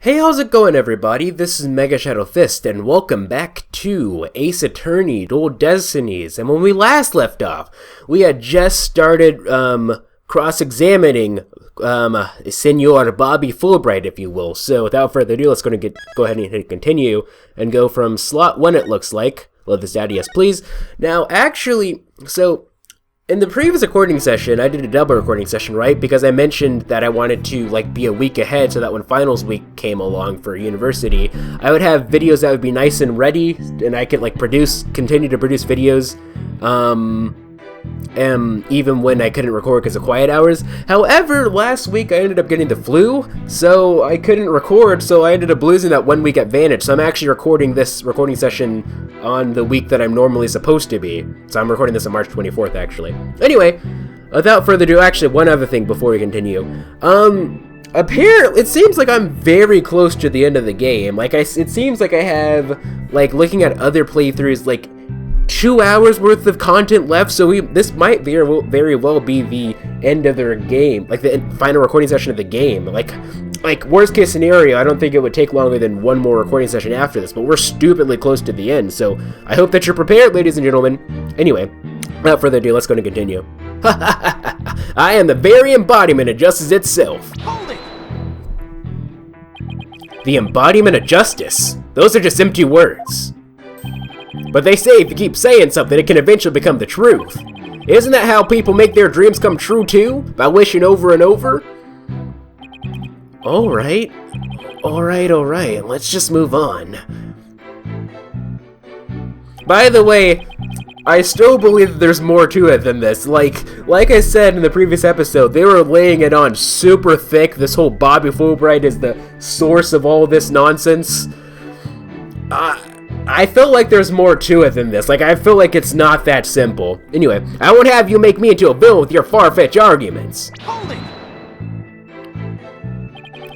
Hey, how's it going, everybody? This is MegaShadowFist, and welcome back to Ace Attorney Dual Destinies. And when we last left off, we had just started cross-examining Senor Bobby Fulbright, if you will. So without further ado, let's go ahead and hit continue and go from slot 1, it looks like. Load this data, yes please. Now, actually, so in the previous recording session, I did a double recording session, right? Because I mentioned that I wanted to, be a week ahead so that when finals week came along for university, I would have videos that would be nice and ready, and I could, continue to produce videos, even when I couldn't record because of quiet hours. However, last week I ended up getting the flu, so I couldn't record, so I ended up losing that 1 week advantage. So I'm actually recording this recording session on the week that I'm normally supposed to be. So I'm recording this on March 24th, actually. Anyway, without further ado, actually, one other thing before we continue. Apparently, it seems like I'm very close to the end of the game. It seems like I have, looking at other playthroughs, 2 hours worth of content left, so this might very well be the end of their game, the final recording session of the game. Worst case scenario, I don't think it would take longer than one more recording session after this, but we're stupidly close to the end, so I hope that you're prepared, ladies and gentlemen. Anyway, without further ado, let's go and continue. I am the very embodiment of justice itself. Hold it! The embodiment of justice? Those are just empty words. But they say if you keep saying something, it can eventually become the truth. Isn't that how people make their dreams come true too? By wishing over and over? Alright, let's just move on. By the way, I still believe that there's more to it than this. Like I said in the previous episode, they were laying it on super thick. This whole Bobby Fulbright is the source of all this nonsense. I feel like there's more to it than this. I feel like it's not that simple. Anyway, I won't have you make me into a villain with your far-fetched arguments. Hold it!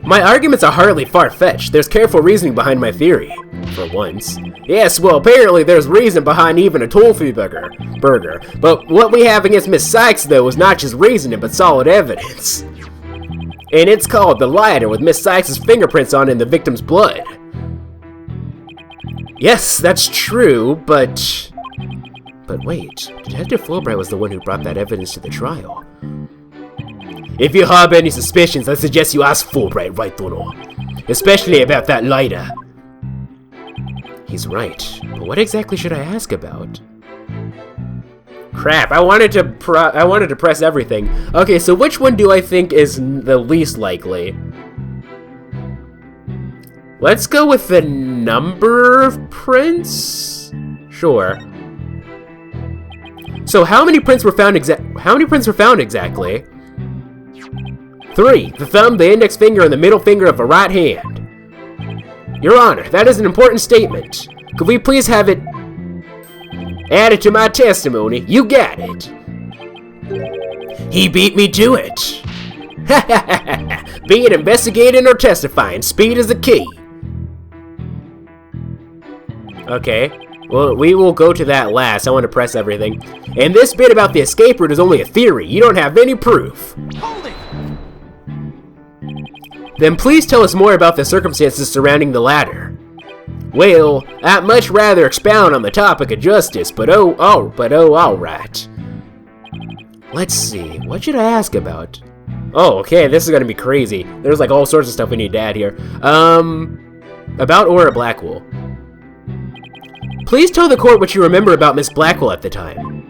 My arguments are hardly far-fetched. There's careful reasoning behind my theory. For once. Yes, well, apparently there's reason behind even a tofu burger. But what we have against Miss Cykes, though, is not just reasoning, but solid evidence. And it's called the lighter with Miss Cykes' fingerprints on it and the victim's blood. Yes, that's true, but wait, Detective Fulbright was the one who brought that evidence to the trial. If you harbor any suspicions, I suggest you ask Fulbright, right, Dono? Especially about that lighter. He's right, but what exactly should I ask about? Crap, I wanted to press everything. Okay, so which one do I think is the least likely? Let's go with the number of prints? Sure. So how many prints were found exactly? 3. The thumb, the index finger, and the middle finger of the right hand. Your Honor, that is an important statement. Could we please have it added to my testimony? You got it. He beat me to it. Be it investigating or testifying, speed is the key. Okay, well, we will go to that last. I want to press everything. And this bit about the escape route is only a theory. You don't have any proof. Hold it! Then please tell us more about the circumstances surrounding the ladder. Well, I'd much rather expound on the topic of justice, but alright. Let's see, what should I ask about? Oh, okay, this is gonna be crazy. There's all sorts of stuff we need to add here. About Aura Blackwell. Please tell the court what you remember about Miss Blackwell at the time.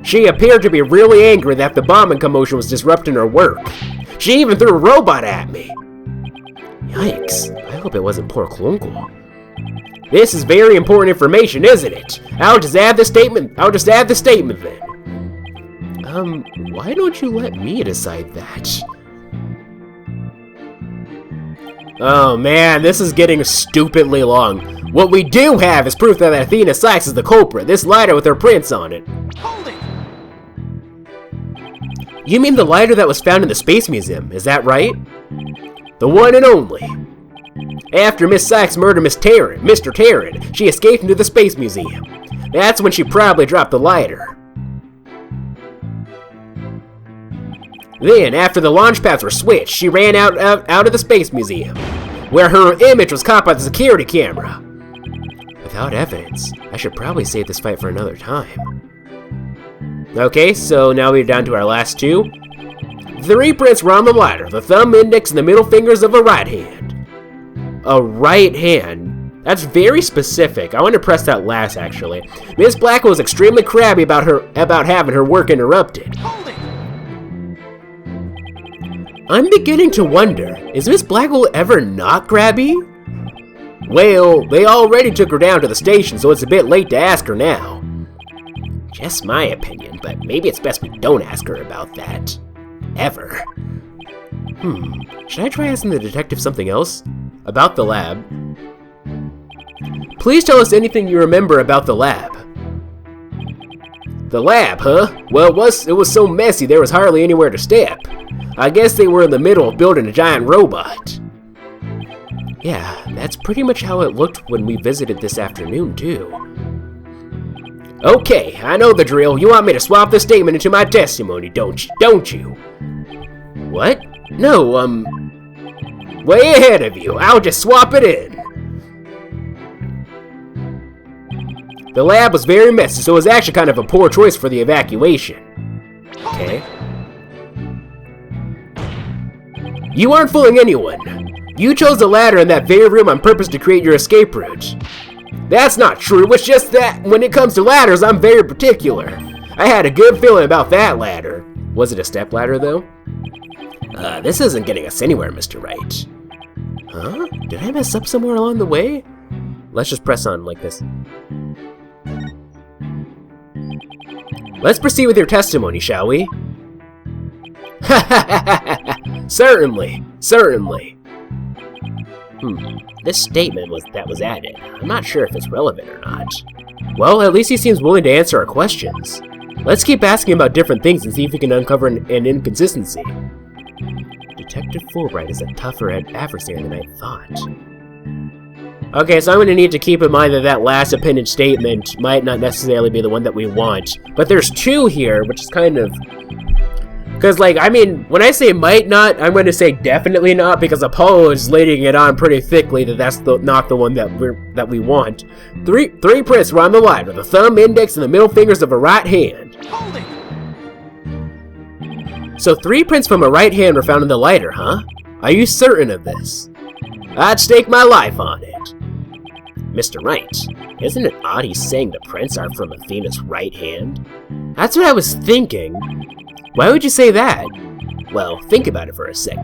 She appeared to be really angry that the bombing commotion was disrupting her work. She even threw a robot at me. Yikes, I hope it wasn't poor Klunkel. This is very important information, isn't it? I'll just add the statement then. Why don't you let me decide that? Oh man, this is getting stupidly long. What we do have is proof that Athena Cykes is the culprit. This lighter with her prints on it. Hold it! You mean the lighter that was found in the Space Museum, is that right? The one and only. After Miss Cykes murdered Mr. Tarrant, she escaped into the Space Museum. That's when she probably dropped the lighter. Then, after the launch pads were switched, she ran out of the Space Museum, where her image was caught by the security camera. Without evidence, I should probably save this fight for another time. Okay, so now we're down to our last two. 3 prints were on the ladder, the thumb, index, and the middle fingers of a right hand. A right hand? That's very specific. I want to press that last, actually. Miss Black was extremely crabby about having her work interrupted. Hold it! I'm beginning to wonder, is Miss Blackwell ever not grabby? Well, they already took her down to the station, so it's a bit late to ask her now. Just my opinion, but maybe it's best we don't ask her about that. Ever. Should I try asking the detective something else? About the lab? Please tell us anything you remember about the lab. The lab, huh? Well, it was so messy there was hardly anywhere to step. I guess they were in the middle of building a giant robot. Yeah, that's pretty much how it looked when we visited this afternoon, too. Okay, I know the drill. You want me to swap this statement into my testimony, don't you? What? No, way ahead of you. I'll just swap it in. The lab was very messy, so it was actually kind of a poor choice for the evacuation. Okay. You aren't fooling anyone. You chose the ladder in that very room on purpose to create your escape route. That's not true, it's just that when it comes to ladders, I'm very particular. I had a good feeling about that ladder. Was it a step ladder, though? This isn't getting us anywhere, Mr. Wright. Huh? Did I mess up somewhere along the way? Let's just press on like this. Let's proceed with your testimony, shall we? Certainly. This statement that was added. I'm not sure if it's relevant or not. Well, at least he seems willing to answer our questions. Let's keep asking about different things and see if we can uncover an inconsistency. Detective Fulbright is a tougher adversary than I thought. Okay, so I'm going to need to keep in mind that last opinion statement might not necessarily be the one that we want. But there's 2 here, which is kind of... Because, like, I mean, when I say might not, I'm going to say definitely not, because Apollo is laying it on pretty thickly that that's not the one that we want. 3 prints were on the ladder, the thumb, index, and the middle fingers of a right hand. Hold it! So 3 prints from a right hand were found in the lighter, huh? Are you certain of this? I'd stake my life on it. Mr. Wright, isn't it odd he's saying the prints are from Athena's right hand? That's what I was thinking. Why would you say that? Well, think about it for a sec.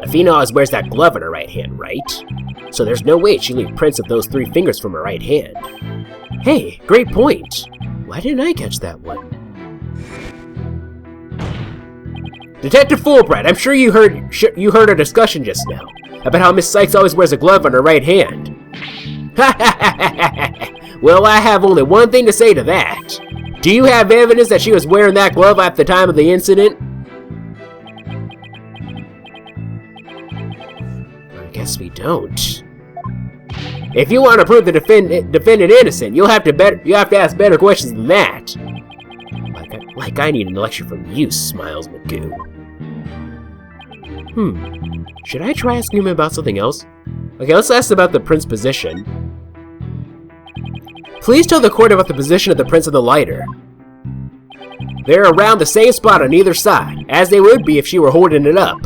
Athena always wears that glove on her right hand, right? So there's no way she'd leave prints of those 3 fingers from her right hand. Hey, great point. Why didn't I catch that one? Detective Fulbright, I'm sure you heard our discussion just now about how Miss Cykes always wears a glove on her right hand. Well, I have only one thing to say to that. Do you have evidence that she was wearing that glove at the time of the incident? I guess we don't. If you want to prove the defendant innocent, you'll have to ask better questions than that. Like I need a lecture from you, Smiles McGoo. Should I try asking him about something else? Okay, let's ask about the print's position. Please tell the court about the position of the prints of the lighter. They're around the same spot on either side, as they would be if she were holding it up.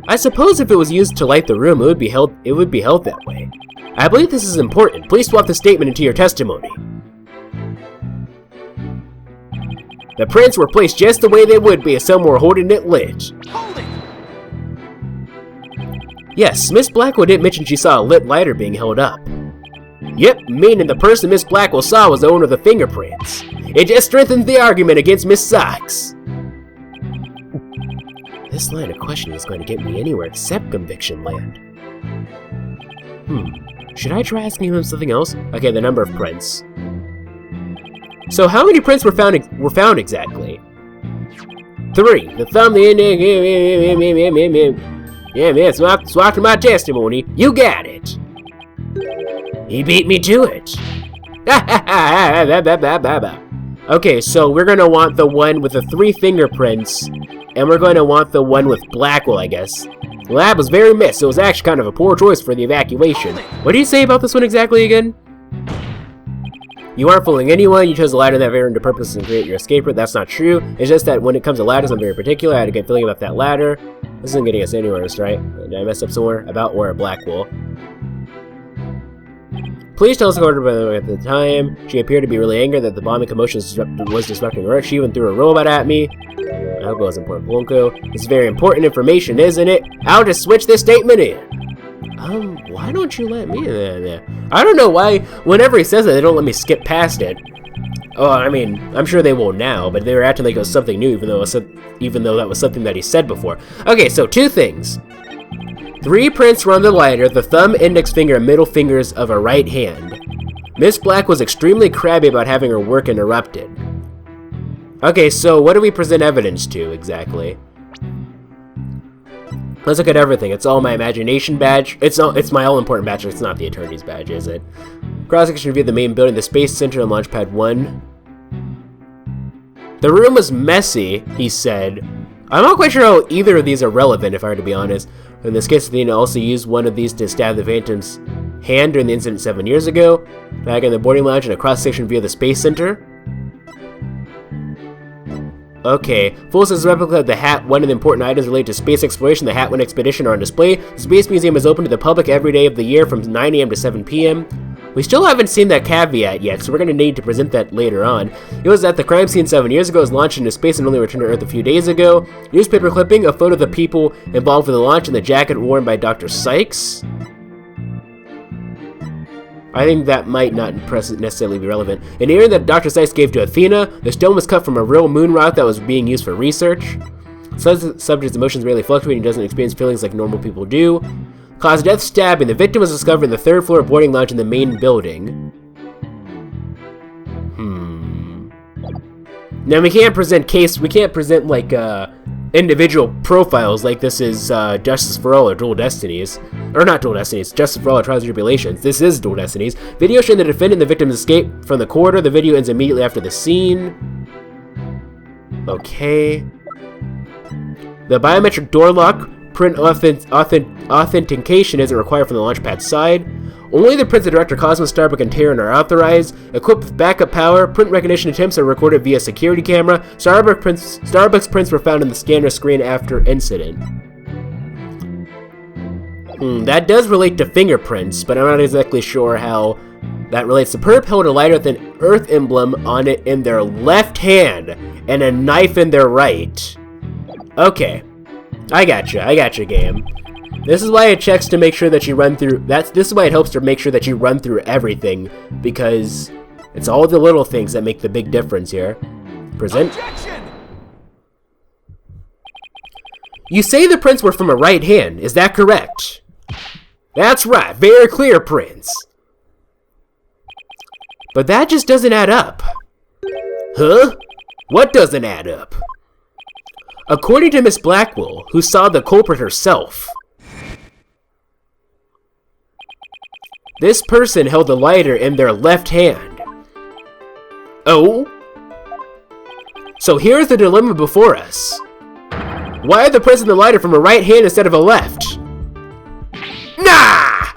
I suppose if it was used to light the room, it would be held that way. I believe this is important. Please swap the statement into your testimony. The prints were placed just the way they would be if someone were holding it lit. Hold it! Yes, Miss Blackwell didn't mention she saw a lit lighter being held up. Yep, meaning the person Miss Blackwell saw was the owner of the fingerprints. It just strengthens the argument against Miss Cykes. This line of questioning is going to get me anywhere except conviction land. Should I try asking him something else? Okay, the number of prints. So how many prints were found exactly? 3. The thumb, the index. Yeah, man, swapped to my testimony. You got it. He beat me to it. Okay, so we're gonna want the one with the 3 fingerprints, and we're going to want the one with Blackwell, I guess. The lab was very missed, so it was actually kind of a poor choice for the evacuation. What do you say about this one exactly again? You aren't fooling anyone, you chose the ladder that variant to purpose and create your escape route. That's not true. It's just that when it comes to ladders, I'm very particular. I had a good feeling about that ladder. This isn't getting us anywhere, right? Did I mess up somewhere? About or at Blackwell? Police tell us at the time, she appeared to be really angry that the bombing commotion was disrupting work. She even threw a robot at me. I hope it wasn't Portblunko. It's very important information, isn't it? I'll just switch this statement in. Why don't you let me in there? I don't know why, whenever he says that, they don't let me skip past it. Oh, I mean, I'm sure they will now, but they were acting like it was something new, even though that was something that he said before. Okay, so 2 things. 3 prints were on the lighter, the thumb, index finger, and middle fingers of a right hand. Miss Black was extremely crabby about having her work interrupted. Okay, so what do we present evidence to, exactly? Let's look at everything. It's all my imagination badge. It's my all-important badge. It's not the attorney's badge, is it? Cross-section review of the main building, the Space Center, and Launchpad 1. The room was messy, he said. I'm not quite sure how either of these are relevant, if I were to be honest. In this case, Athena also used one of these to stab the Phantom's hand during the incident 7 years ago. Back in the boarding lounge and a cross-section view of the Space Center. Okay, full size replica of the Hat, one of the important items related to space exploration, the Hat 1 expedition, are on display. The Space Museum is open to the public every day of the year from 9 AM to 7 PM. We still haven't seen that caveat yet, so we're going to need to present that later on. It was at the crime scene 7 years ago, was launched into space and only returned to Earth a few days ago. Newspaper clipping, a photo of the people involved with the launch, and the jacket worn by Dr. Cykes. I think that might not necessarily be relevant. An earring that Dr. Cykes gave to Athena, the stone was cut from a real moon rock that was being used for research. Subject's emotions rarely fluctuate and doesn't experience feelings like normal people do. Cause of death, stabbing. The victim was discovered in the 3rd floor boarding lounge in the main building. Now we can't present like individual profiles like this is Justice for All or Dual Destinies. Or not Dual Destinies, Justice for All or Trials and Tribulations. This is Dual Destinies. Video showing the defendant and the victim's escape from the corridor. The video ends immediately after the scene. Okay. The biometric door lock. Print authentication isn't required from the Launchpad side. Only the prints of Director Cosmos, Starbuck, and Terran are authorized. Equipped with backup power, print recognition attempts are recorded via security camera. Starbuck's prints were found in the scanner screen after incident. That does relate to fingerprints, but I'm not exactly sure how that relates. The perp held a lighter with an Earth emblem on it in their left hand and a knife in their right. Okay. I gotcha, game. This is why it checks to make sure that you run through. This is why it helps to make sure that you run through everything, because it's all the little things that make the big difference here. Present. Objection! You say the prints were from a right hand, is that correct? That's right, very clear prints. But that just doesn't add up. Huh? What doesn't add up? According to Miss Blackwell, who saw the culprit herself, this person held the lighter in their left hand. Oh? So here's the dilemma before us. Why are the prints in the lighter from a right hand instead of a left? Nah!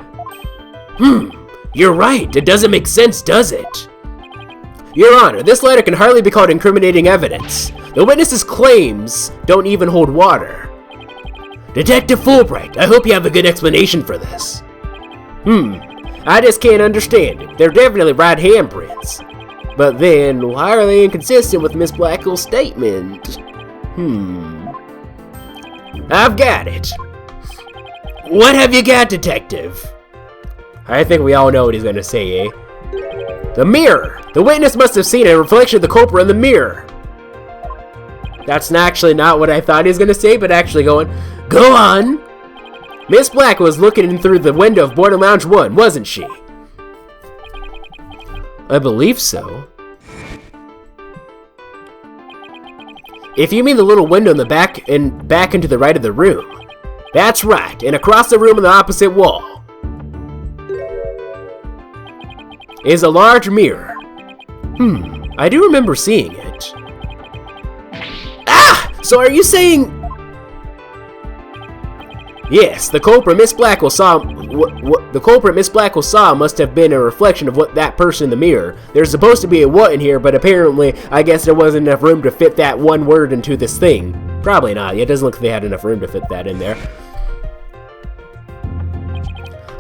You're right, it doesn't make sense, does it? Your Honor, this lighter can hardly be called incriminating evidence. The witness's claims don't even hold water. Detective Fulbright, I hope you have a good explanation for this. I just can't understand it. They're definitely right hand prints. But then, why are they inconsistent with Miss Blackwell's statement? I've got it. What have you got, Detective? I think we all know what he's gonna say, eh? The mirror! The witness must have seen a reflection of the culprit in the mirror. That's actually not what I thought he was gonna say, but actually go on! Miss Black was looking in through the window of Boarding Lounge 1, wasn't she? I believe so. If you mean the little window in the back and back into the right of the room. That's right, and across the room on the opposite wall is a large mirror. I do remember seeing it. Ah! So are you saying... Yes, the culprit Miss Blackwell saw... the culprit Miss Blackwell saw must have been a reflection of what that person in the mirror. There's supposed to be a what in here, but apparently, I guess there wasn't enough room to fit that one word into this thing. Probably not. It doesn't look like they had enough room to fit that in there.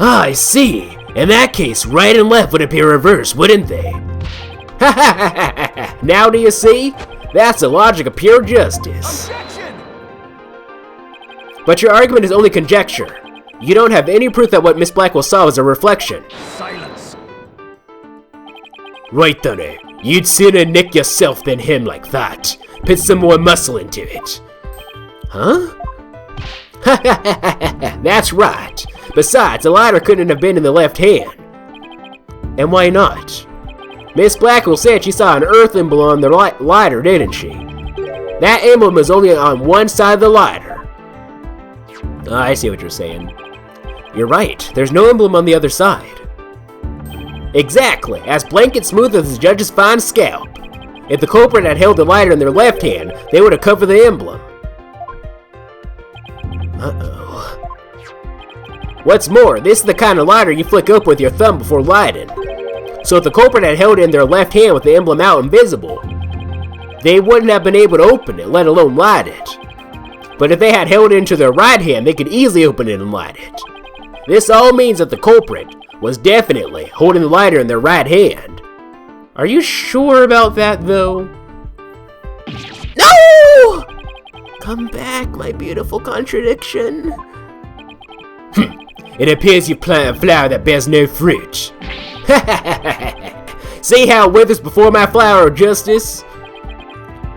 Ah, I see. In that case, right and left would appear reversed, wouldn't they? Ha ha ha ha ha! Now do you see? That's the logic of pure justice. Objection! But your argument is only conjecture. You don't have any proof that what Miss Blackwell saw was a reflection. Silence. Right, Thunder. You'd sooner nick yourself than him like that. Put some more muscle into it. Huh? Ha ha ha ha ha! That's right. Besides, the lighter couldn't have been in the left hand. And why not? Miss Blackwell said she saw an earth emblem on the lighter, didn't she? That emblem was only on one side of the lighter. Oh, I see what you're saying. You're right, there's no emblem on the other side. Exactly, as blank and smooth as the judge's fine scalp. If the culprit had held the lighter in their left hand, they would have covered the emblem. Uh-oh. What's more, this is the kind of lighter you flick up with your thumb before lighting. So if the culprit had held it in their left hand with the emblem out and visible, they wouldn't have been able to open it, let alone light it. But if they had held it into their right hand, they could easily open it and light it. This all means that the culprit was definitely holding the lighter in their right hand. Are you sure about that, though? No! Come back, my beautiful contradiction. It appears you plant a flower that bears no fruit. See how it withers before my flower of justice?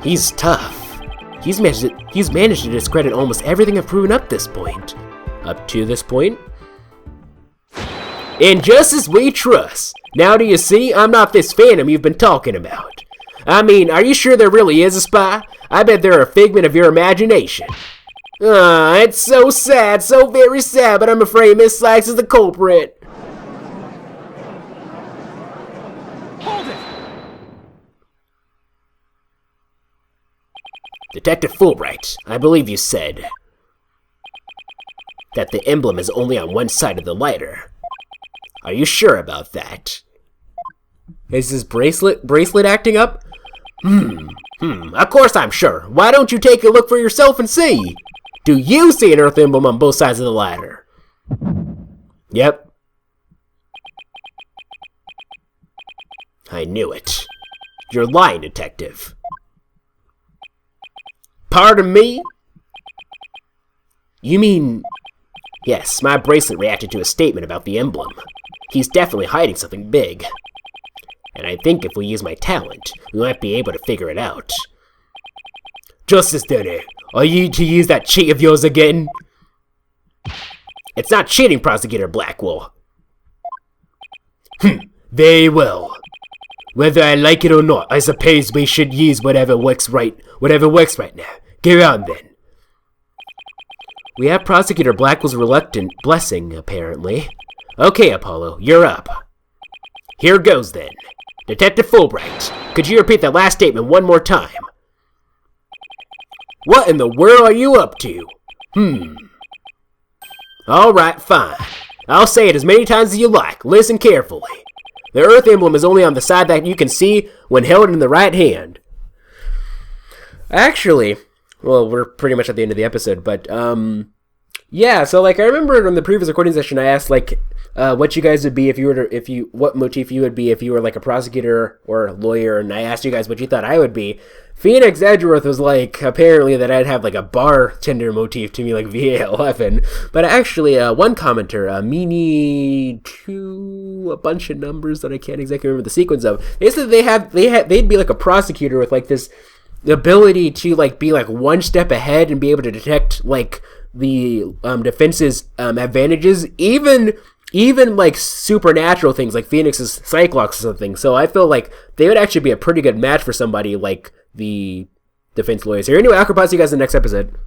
He's tough. He's managed to discredit almost everything I've proven up this point. Up to this point? In justice we trust. Now do you see, I'm not this phantom you've been talking about. I mean, are you sure there really is a spy? I bet they're a figment of your imagination. It's so sad, so very sad, but I'm afraid Miss Cykes is the culprit. Hold it! Detective Fulbright, I believe you said that the emblem is only on one side of the lighter. Are you sure about that? Is this bracelet acting up? Of course I'm sure. Why don't you take a look for yourself and see? Do you see an earth emblem on both sides of the ladder? Yep. I knew it. You're lying, detective. Pardon me? You mean... Yes, my bracelet reacted to a statement about the emblem. He's definitely hiding something big. And I think if we use my talent, we might be able to figure it out. Justice Dinner, are you to use that cheat of yours again? It's not cheating, Prosecutor Blackwell. Very well. Whether I like it or not, I suppose we should use whatever works right now. Get on then. We have Prosecutor Blackwell's reluctant blessing, apparently. Okay, Apollo, you're up. Here goes then. Detective Fulbright, could you repeat that last statement one more time? What in the world are you up to? Alright, fine. I'll say it as many times as you like. Listen carefully. The Earth emblem is only on the side that you can see when held in the right hand. Actually, well, we're pretty much at the end of the episode, but, yeah, so, like, I remember in the previous recording session, I asked, like, what you guys would be what motif you would be if you were, like, a prosecutor or a lawyer, and I asked you guys what you thought I would be. Phoenix Edgeworth was like, apparently that I'd have like a bartender motif to me, like VA11. But actually, one commenter, Meanie2, a bunch of numbers that I can't exactly remember the sequence of, they said they'd be like a prosecutor with like this ability to like be like one step ahead and be able to detect like the defense's advantages, even like supernatural things like Phoenix's Cyclops or something. So I feel like they would actually be a pretty good match for somebody like the defense lawyers here. Anyway, I'll see you guys in the next episode.